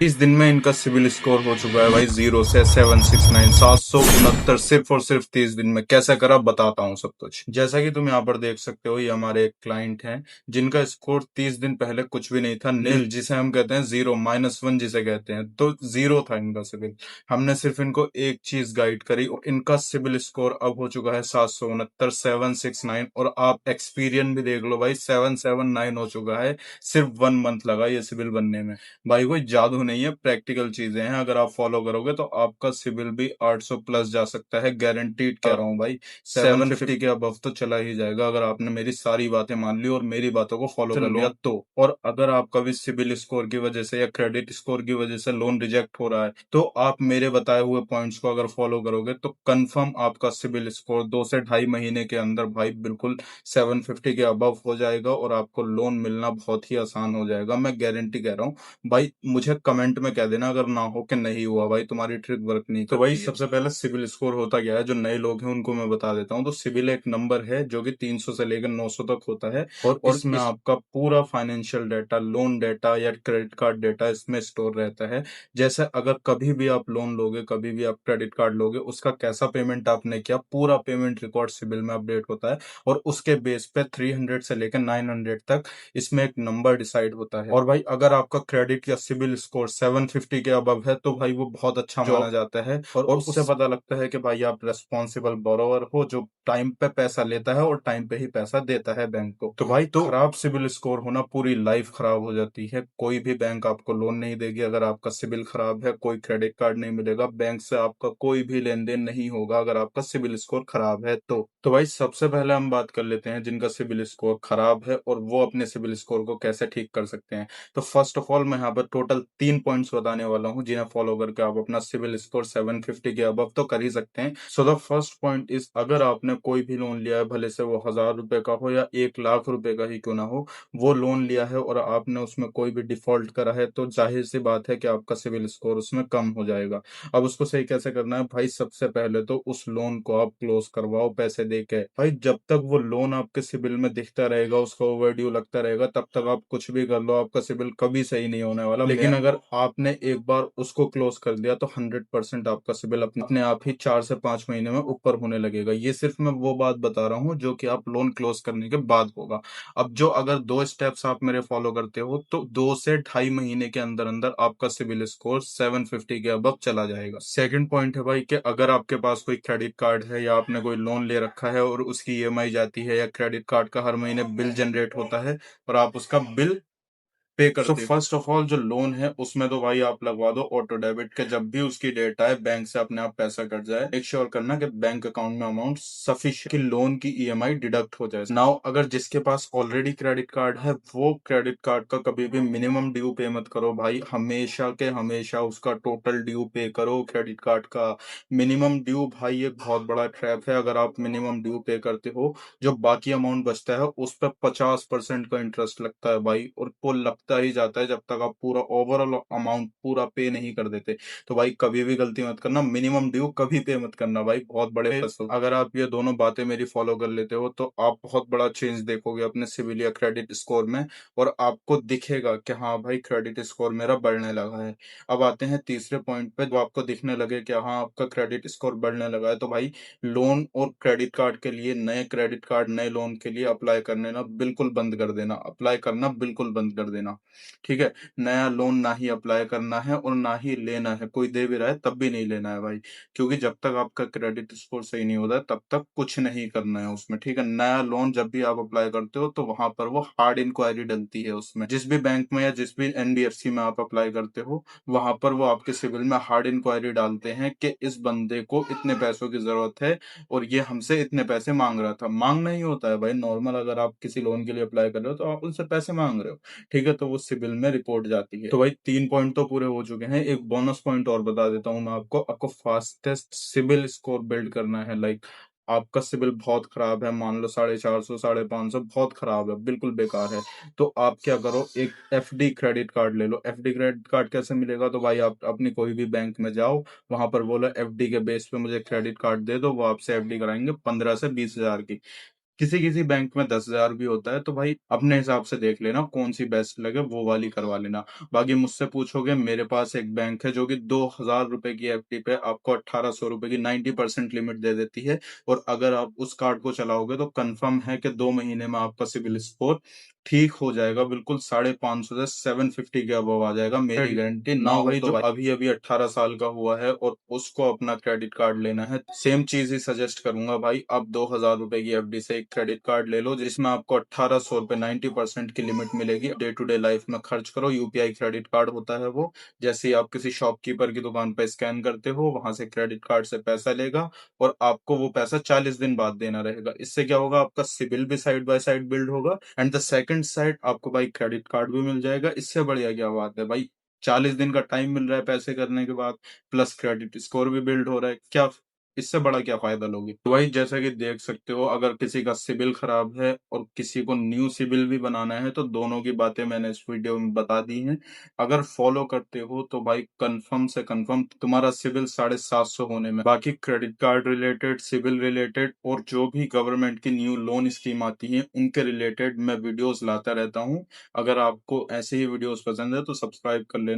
इस दिन में इनका सिविल स्कोर हो चुका है भाई 0 से 769 769 सिर्फ और सिर्फ 30 दिन में। कैसे करा बताता हूँ सब कुछ। जैसा कि तुम यहाँ पर देख सकते हो, ये हमारे एक क्लाइंट हैं जिनका स्कोर 30 दिन पहले कुछ भी नहीं था, नील, जिसे हम कहते हैं जीरो, -1 जिसे कहते हैं, तो जीरो था इनका सिविल। हमने सिर्फ इनको एक चीज गाइड करी और इनका सिविल स्कोर अब हो चुका है 769 769। और आप एक्सपीरियंस भी देख लो भाई, 779 हो चुका है। सिर्फ 1 मंथ लगा ये सिविल बनने में। भाई कोई जादू नहीं है, प्रैक्टिकल चीजें हैं। अगर आप फॉलो करोगे तो आपका सिविल भी 800 प्लस जा सकता है, गारंटीड कह रहा हूँ भाई। 750 के अबव तो चला ही जाएगा अगर आपने मेरी सारी बातें मान ली और मेरी बातों को फॉलो कर लिया तो। और अगर आपका भी सिविल स्कोर की वजह से या क्रेडिट स्कोर की वजह से लोन रिजेक्ट हो रहा है, तो आप मेरे बताए हुए पॉइंट्स को अगर फॉलो करोगे तो कंफर्म आपका सिविल स्कोर 2 से ढाई महीने के अंदर भाई बिल्कुल 750 के अबव हो जाएगा और आपको लोन मिलना बहुत ही आसान हो जाएगा। मैं गारंटी कह रहा हूँ भाई। मुझे कमेंट में कह देना अगर ना हो कि नहीं हुआ भाई, तुम्हारी ट्रिक वर्क नहीं करती। तो भाई सबसे पहले सिविल स्कोर होता क्या है, जो नए लोग हैं उनको मैं बता देता हूँ। तो सिविल एक नंबर है जो कि 300 से लेकर 900 तक होता है और इसमें आपका पूरा फाइनेंशियल डाटा, लोन डाटा या क्रेडिट कार्ड डाटा इसमें स्टोर रहता है। जैसे अगर कभी भी आप लोन लोगे, कभी भी आप क्रेडिट कार्ड लोगे, उसका कैसा पेमेंट आपने किया, पूरा पेमेंट रिकॉर्ड सिविल में अपडेट होता है। और उसके बेस पे 300 से लेकर 900 तक इसमें एक नंबर डिसाइड होता है। और भाई अगर आपका क्रेडिट या सिविल स्कोर 750 के अबव है तो भाई वो बहुत अच्छा माना जाता है और उससे पता लगता है कि भाई आप रेस्पॉन्सिबल बोरोवर हो, जो टाइम पे पैसा लेता है और टाइम पे ही पैसा देता है बैंक को। तो भाई तो खराब सिविल स्कोर होना पूरी लाइफ खराब हो जाती है। कोई भी बैंक आपको लोन नहीं देगी अगर आपका सिविल खराब है, कोई क्रेडिट कार्ड नहीं मिलेगा, बैंक से आपका कोई भी लेन देन नहीं होगा अगर आपका सिविल स्कोर खराब है तो भाई सबसे पहले हम बात कर लेते हैं जिनका सिविल स्कोर खराब है और वो अपने सिविल स्कोर को कैसे ठीक कर सकते हैं। तो फर्स्ट ऑफ ऑल मैं यहाँ पर टोटल 3 पॉइंट्स बताने वाला हूँ जिन्हें फॉलो करके आप अपना सिविल स्कोर 750 के अबव तो कर ही सकते हैं। So the first point is, अगर आपने कोई भी लोन लिया है, भले से वो 1000 रुपए का हो या 1 लाख रुपए का ही क्यों ना हो, वो लोन लिया है और आपने उसमें कोई भी डिफॉल्ट करा है, तो जाहिर सी बात है कि आपका सिविल स्कोर उसमें कम हो जाएगा। अब उसको सही कैसे करना है भाई, सबसे पहले तो उस लोन को आप क्लोज करवाओ पैसे दे के। भाई जब तक वो लोन आपके सिविल में दिखता रहेगा, उसका ओवरड्यू लगता रहेगा, तब तक आप कुछ भी कर लो, आपका सिविल कभी सही नहीं होने वाला। लेकिन अगर आपने एक बार उसको क्लोज कर दिया तो 100% आपका सिविल अपने आप ही 4 से 5 महीने में ऊपर होने लगेगा। ये सिर्फ मैं वो बात बता रहा हूँ जो कि आप लोन क्लोज करने के बाद होगा। अब जो अगर 2 स्टेप्स आप मेरे फॉलो करते हो तो 2 से ढाई महीने के अंदर अंदर आपका सिविल स्कोर 750 के अबव चला जाएगा। सेकंड पॉइंट है भाई कि अगर आपके पास कोई क्रेडिट कार्ड है या आपने कोई लोन ले रखा है और उसकी ईएमआई जाती है या क्रेडिट कार्ड का हर महीने बिल जनरेट होता है और आप उसका बिल पे करते हो, फर्स्ट ऑफ ऑल जो लोन है उसमें तो भाई आप लगवा दो ऑटो डेबिट के। जब भी उसकी डेट आए बैंक से अपने आप पैसा कट जाए, मेक श्योर करना कि बैंक अकाउंट में अमाउंट सफिशिएंट कि लोन की ईएमआई डिडक्ट हो जाए। नाउ अगर जिसके पास ऑलरेडी क्रेडिट कार्ड है, वो क्रेडिट कार्ड का कभी भी मिनिमम ड्यू पे मत करो भाई। हमेशा के हमेशा उसका टोटल ड्यू पे करो। क्रेडिट कार्ड का मिनिमम ड्यू भाई एक बहुत बड़ा ट्रैप है। अगर आप मिनिमम ड्यू पे करते हो, जो बाकी अमाउंट बचता है उस पर 50% का इंटरेस्ट लगता है भाई, और वो लगता ही जाता है जब तक आप पूरा ओवरऑल अमाउंट पूरा पे नहीं कर देते। तो भाई कभी भी गलती मत करना, मिनिमम ड्यू कभी पे मत करना भाई, बहुत बड़े फसल। अगर आप ये दोनों बातें मेरी फॉलो कर लेते हो तो आप बहुत बड़ा चेंज देखोगे अपने सिविल या क्रेडिट स्कोर में और आपको दिखेगा कि हाँ भाई क्रेडिट स्कोर मेरा बढ़ने लगा है। अब आते हैं तीसरे पॉइंट पे, जो आपको दिखने लगे कि हाँ आपका क्रेडिट स्कोर बढ़ने लगा है, तो भाई लोन और क्रेडिट कार्ड के लिए, नए क्रेडिट कार्ड नए लोन के लिए अप्लाई करने ना बिल्कुल बंद कर देना, अप्लाई करना बिल्कुल बंद कर देना। ठीक है, नया लोन ना ही अप्लाई करना है और ना ही लेना है। कोई दे भी रहा है तब भी नहीं लेना है भाई, क्योंकि जब तक आपका क्रेडिट स्कोर सही नहीं होता तब तक कुछ नहीं करना है उसमें। ठीक है, नया लोन जब भी आप अप्लाई करते हो तो वहां पर वो हार्ड इंक्वायरी डलती है उसमें। जिस भी बैंक में या जिस भी एनबीएफसी में आप अप्लाई करते हो, वहां पर वो आपके सिविल में हार्ड इंक्वायरी डालते हैं कि इस बंदे को इतने पैसों की जरूरत है और ये हमसे इतने पैसे मांग रहा था। मांगना ही होता है भाई, नॉर्मल अगर आप किसी लोन के लिए अप्लाई कर रहे हो तो आप उनसे पैसे मांग रहे हो। ठीक है, तो वो सिविल में रिपोर्ट जाती है। तो भाई 3 पॉइंट तो पूरे हो चुके हैं। एक बोनस पॉइंट और बता देता हूँ मैं आपको फास्टेस्ट सिविल स्कोर बिल्ड करना है। लाइक आपका सिविल बहुत खराब है, मान लो 450 550, बहुत खराब है, बिल्कुल बेकार है, तो आप क्या करो, एक एफडी क्रेडिट कार्ड ले लो। एफडी क्रेडिट कार्ड कैसे मिलेगा, तो भाई आप अपनी कोई भी बैंक में जाओ, वहां पर बोलो एफडी के बेस पे मुझे क्रेडिट कार्ड दे दो, वो आपसे एफडी कराएंगे 15 से 20 हजार की। किसी किसी बैंक में 10,000 भी होता है, तो भाई अपने हिसाब से देख लेना कौन सी बेस्ट लगे वो वाली करवा लेना। बाकी मुझसे पूछोगे, मेरे पास एक बैंक है जो कि 2,000 रुपए की एफडी पे आपको 1,800 रुपए की 90% लिमिट दे देती है। और अगर आप उस कार्ड को चलाओगे तो कंफर्म है कि 2 महीने में आपका सिविल स्कोर ठीक हो जाएगा, बिल्कुल 550 से 750 के अबव आ जाएगा, मेरी गारंटी ना हो। भाई जो अभी अभी 18 साल का हुआ है और उसको अपना क्रेडिट कार्ड लेना है, सेम चीज ही सजेस्ट करूंगा भाई। आप 2,000 रुपए की एफडी से एक क्रेडिट कार्ड ले लो, जिसमें आपको 1,800 रुपए 90% की लिमिट मिलेगी। डे टू डे लाइफ में खर्च करो। यूपीआई क्रेडिट कार्ड होता है वो, जैसे ही आप किसी शॉपकीपर की दुकान पर स्कैन करते हो, वहां से क्रेडिट कार्ड से पैसा लेगा और आपको वो पैसा 40 दिन बाद देना रहेगा। इससे क्या होगा, आपका सिबिल भी साइड बाय साइड बिल्ड होगा एंड द सेकंड साइड आपको भाई क्रेडिट कार्ड भी मिल जाएगा। इससे बढ़िया क्या बात है भाई, 40 दिन का टाइम मिल रहा है पैसे करने के बाद, प्लस क्रेडिट स्कोर भी बिल्ड हो रहा है। क्या इससे बड़ा क्या फायदा लोगे। तो भाई जैसा कि देख सकते हो, अगर किसी का सिबिल खराब है और किसी को न्यू सिबिल भी बनाना है, तो दोनों की बातें मैंने इस वीडियो में बता दी हैं। अगर फॉलो करते हो तो भाई कंफर्म से कंफर्म तुम्हारा सिविल 750 होने में। बाकी credit card related, CIBIL related और जो भी गवर्नमेंट की न्यू लोन स्कीम आती है उनके रिलेटेड मैं वीडियोस लाता रहता हूँ। अगर आपको ऐसे ही वीडियोस पसंद है तो सब्सक्राइब कर लेना।